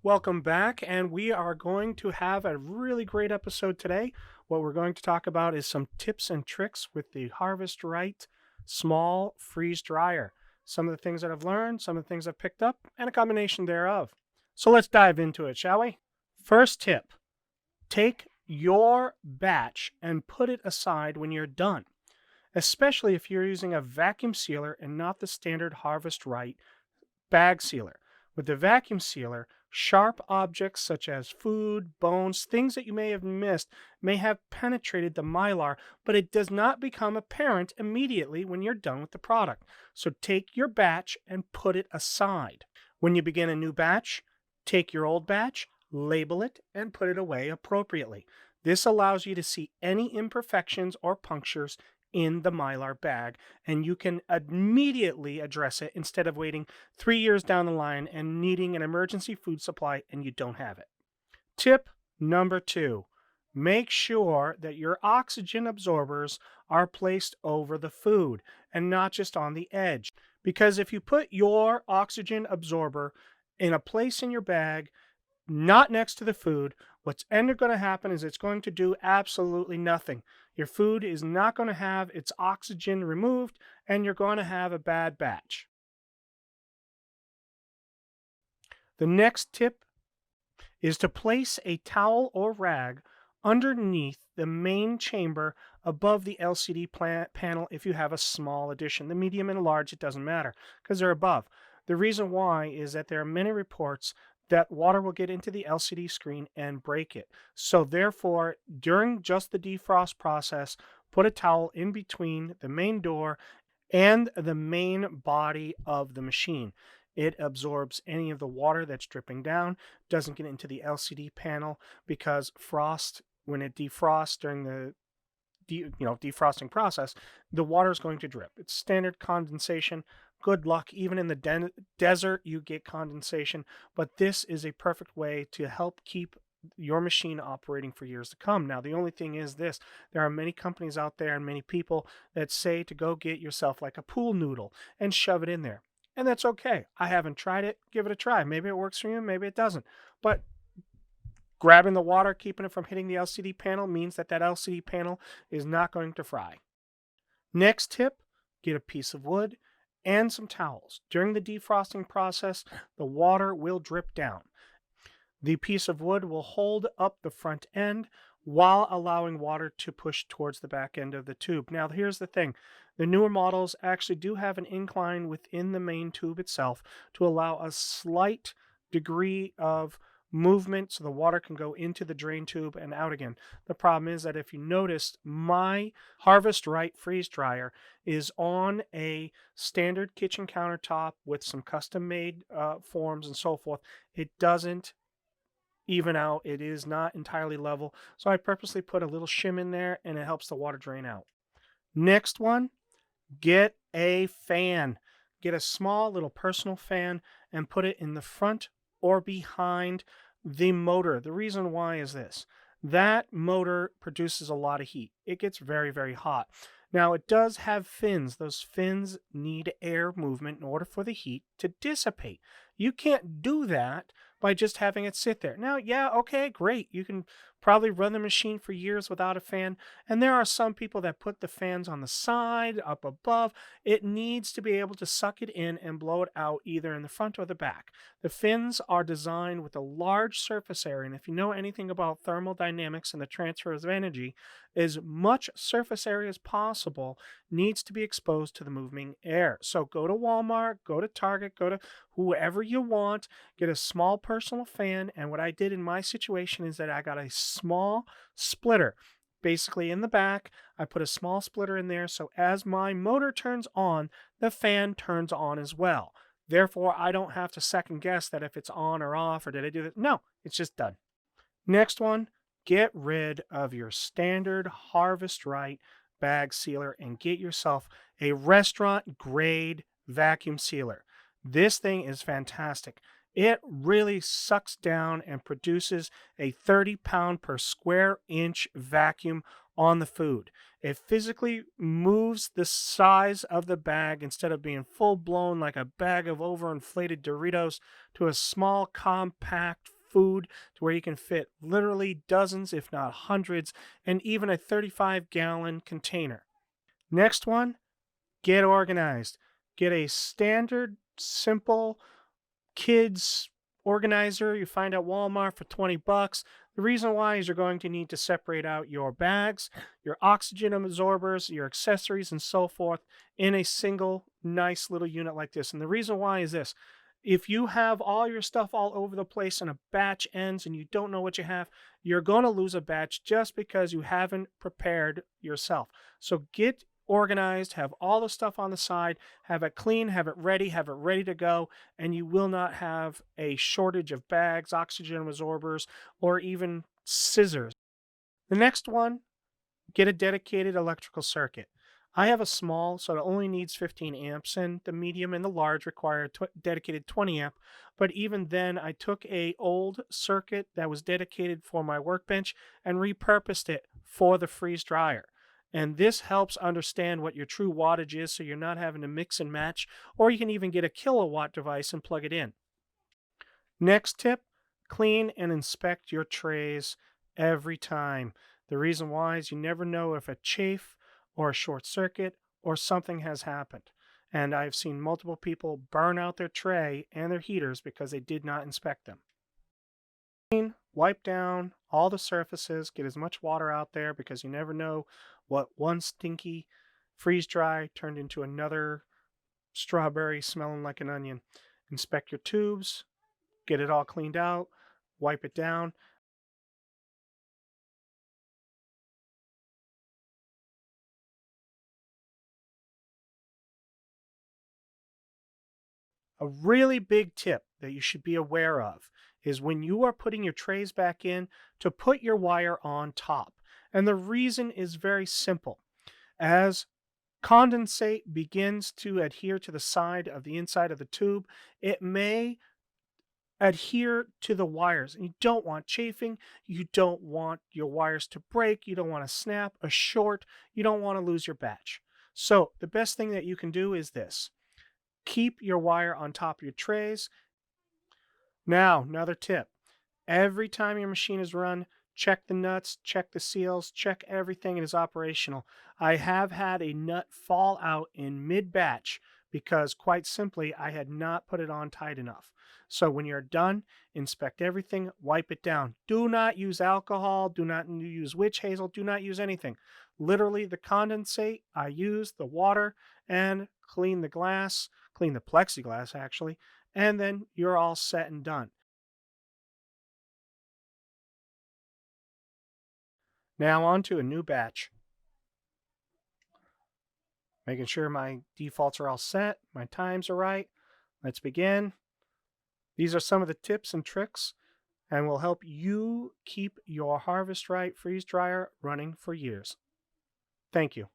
Welcome back, and we are going to have a really great episode today. What we're going to talk about is some tips and tricks with the Harvest Right small freeze dryer. Some of the things that I've learned, some of the things I've picked up, and a combination thereof. So let's dive into it, shall we? First tip, take your batch and put it aside when you're done, especially if you're using a vacuum sealer and not the standard Harvest Right bag sealer. With the vacuum sealer, sharp objects such as food, bones, things that you may have missed may have penetrated the mylar, but it does not become apparent immediately when you're done with the product. So take your batch and put it aside. When you begin a new batch, take your old batch, label it, and put it away appropriately. This allows you to see any imperfections or punctures in the Mylar bag, and you can immediately address it instead of waiting 3 years down the line and needing an emergency food supply and you don't have it. Tip number 2, make sure that your oxygen absorbers are placed over the food and not just on the edge. Because if you put your oxygen absorber in a place in your bag not next to the food, what's going to happen is it's going to do absolutely nothing. Your food is not going to have its oxygen removed, and you're going to have a bad batch. The next tip is to place a towel or rag underneath the main chamber above the LCD panel if you have a small edition. The medium and large, it doesn't matter because they're above. The reason why is that there are many reports that water will get into the LCD screen and break it. So therefore, during just the defrost process, put a towel in between the main door and the main body of the machine. It absorbs any of the water that's dripping down, doesn't get into the LCD panel because frost, when it defrosts during the defrosting process, the water is going to drip. It's standard condensation. Good luck. Even in the desert, you get condensation. But this is a perfect way to help keep your machine operating for years to come. Now, the only thing is this. There are many companies out there and many people that say to go get yourself like a pool noodle and shove it in there. And that's okay. I haven't tried it. Give it a try. Maybe it works for you. Maybe it doesn't. But grabbing the water, keeping it from hitting the LCD panel means that that LCD panel is not going to fry. Next tip, get a piece of wood and some towels. During the defrosting process, the water will drip down. The piece of wood will hold up the front end while allowing water to push towards the back end of the tube. Now, here's the thing. The newer models actually do have an incline within the main tube itself to allow a slight degree of movement so the water can go into the drain tube and out again. The problem is that if you noticed, my Harvest Right freeze dryer is on a standard kitchen countertop with some custom made forms and so forth. It doesn't even out. It is not entirely level. So I purposely put a little shim in there and it helps the water drain out. Next one, get a fan. Get a small little personal fan and put it in the front or behind the motor. The reason why is this. That motor produces a lot of heat. It gets very, very hot. Now, it does have fins. Those fins need air movement in order for the heat to dissipate. You can't do that by just having it sit there. Now, yeah, okay, great. You can probably run the machine for years without a fan. And there are some people that put the fans on the side, up above. It needs to be able to suck it in and blow it out either in the front or the back. The fins are designed with a large surface area. And if you know anything about thermodynamics and the transfer of energy, as much surface area as possible needs to be exposed to the moving air. So go to Walmart, go to Target, go to whoever you want, get a small personal fan. And what I did in my situation is that I got a small splitter. Basically in the back, I put a small splitter in there. So as my motor turns on, the fan turns on as well. Therefore, I don't have to second guess that if it's on or off or did I do that. No, it's just done. Next one, get rid of your standard Harvest Right bag sealer and get yourself a restaurant grade vacuum sealer. This thing is fantastic. It really sucks down and produces a 30-pound per square inch vacuum on the food. It physically moves the size of the bag instead of being full blown like a bag of overinflated Doritos to a small, compact, food to where you can fit literally dozens, if not hundreds, and even a 35-gallon container. Next one, get organized. Get a standard, simple kids organizer you find at Walmart for 20 bucks. The reason why is you're going to need to separate out your bags, your oxygen absorbers, your accessories, and so forth in a single nice little unit like this. And the reason why is this. If you have all your stuff all over the place and a batch ends and you don't know what you have, you're going to lose a batch just because you haven't prepared yourself. So get organized, have all the stuff on the side, have it clean, have it ready to go, and you will not have a shortage of bags, oxygen absorbers, or even scissors. The next one, get a dedicated electrical circuit. I have a small, so it only needs 15 amps, and the medium and the large require a dedicated 20 amp. But even then, I took a old circuit that was dedicated for my workbench and repurposed it for the freeze dryer. And this helps understand what your true wattage is, so you're not having to mix and match, or you can even get a kilowatt device and plug it in. Next tip, clean and inspect your trays every time. The reason why is you never know if a chafe or a short circuit or something has happened. And I've seen multiple people burn out their tray and their heaters because they did not inspect them. Clean, wipe down all the surfaces, get as much water out there because you never know what one stinky freeze dry turned into another strawberry smelling like an onion. Inspect your tubes, get it all cleaned out, wipe it down. A really big tip that you should be aware of is when you are putting your trays back in, to put your wire on top. And the reason is very simple. As condensate begins to adhere to the side of the inside of the tube, it may adhere to the wires. And you don't want chafing. You don't want your wires to break. You don't want to snap, a short. You don't want to lose your batch. So the best thing that you can do is this. Keep your wire on top of your trays. Now, another tip. Every time your machine is run, check the nuts, check the seals, check everything is operational. I have had a nut fall out in mid-batch because, quite simply, I had not put it on tight enough. So when you're done, inspect everything, wipe it down. Do not use alcohol, do not use witch hazel, do not use anything. Literally, the condensate, I use the water and clean the glass, clean the plexiglass actually, and then you're all set and done. Now on to a new batch. Making sure my defaults are all set, my times are right. Let's begin. These are some of the tips and tricks and will help you keep your Harvest Right freeze dryer running for years. Thank you.